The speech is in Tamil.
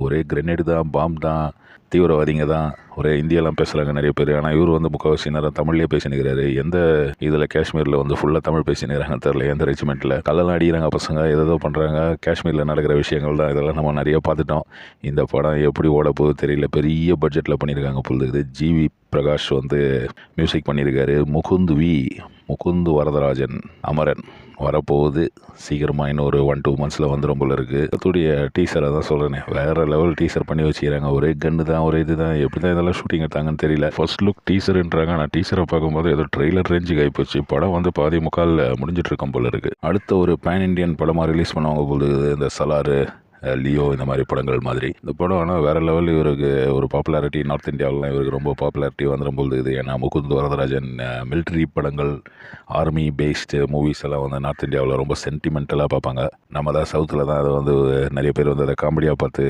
ஒரே கிரெனேடு தான், பாம் தான், தீவிரவாதிங்க தான், ஒரே இந்தியெல்லாம் பேசுகிறாங்க நிறைய பேர். ஆனால் இவர் வந்து முக்கால்வாசி நேரம் தமிழ்லேயே பேசினுக்கிறாரு. எந்த இதில் காஷ்மீரில் வந்து ஃபுல்லாக தமிழ் பேசினுக்கிறாங்கன்னு தெரில. எந்த ரெஜிமெண்ட்டில் கல்லெல்லாம் அடிக்கிறாங்க பசங்க, ஏதோ பண்ணுறாங்க. காஷ்மீரில் நடக்கிற விஷயங்கள் தான் இதெல்லாம் நம்ம நிறைய பார்த்துட்டோம். இந்த படம் எப்படி ஓட போகுது தெரியல. பெரிய பட்ஜெட்டில் பண்ணியிருக்காங்க பொழுது. ஜிவி பிரகாஷ் வந்து மியூசிக் பண்ணியிருக்காரு. முகுந்து வரதராஜன் அமரன் வரப்போகுது. சீக்கிரமாக இன்னும் ஒரு 1-2 monthஸில் வந்துடும் போல இருக்குது. அதோடைய டீசரை தான் சொல்கிறேனே, வேறு லெவல் டீசர் பண்ணி வச்சுக்கிறாங்க. ஒரே கன்று தான், ஒரே இது தான். எப்படி தான் இதெல்லாம் ஷூட்டிங் எடுத்தாங்கன்னு தெரியல. ஃபர்ஸ்ட் லுக் டீசருன்றாங்க. ஆனால் டீசரை பார்க்கும்போது ஏதோ ட்ரெய்லர் ரேஞ்சுக்கு ஆகிப்போச்சு. படம் வந்து பாதி முக்கால் முடிஞ்சிட்டு இருக்கும் போல இருக்குது. அடுத்த ஒரு பேன் இண்டியன் படமாக ரிலீஸ் பண்ணுவாங்க போது, இந்த சலாரு, லியோ, இந்த மாதிரி படங்கள் மாதிரி. இந்த படம் ஆனால் வேறு லெவல். இவருக்கு ஒரு பாப்புலாரிட்டி நார்த் இந்தியாவிலாம் இவருக்கு ரொம்ப பாப்புலாரிட்டி வந்துடும் போது இது. ஏன்னா முகுந்த் வரதராஜன் மிலிட்ரி படங்கள், ஆர்மி பேஸ்டு மூவிஸ் எல்லாம் வந்து நார்த் இந்தியாவில் ரொம்ப சென்டிமெண்டலாக பார்ப்பாங்க. நம்ம தான் சவுத்தில் தான் அதை வந்து நிறைய பேர் வந்து அதை காமெடியாக பார்த்து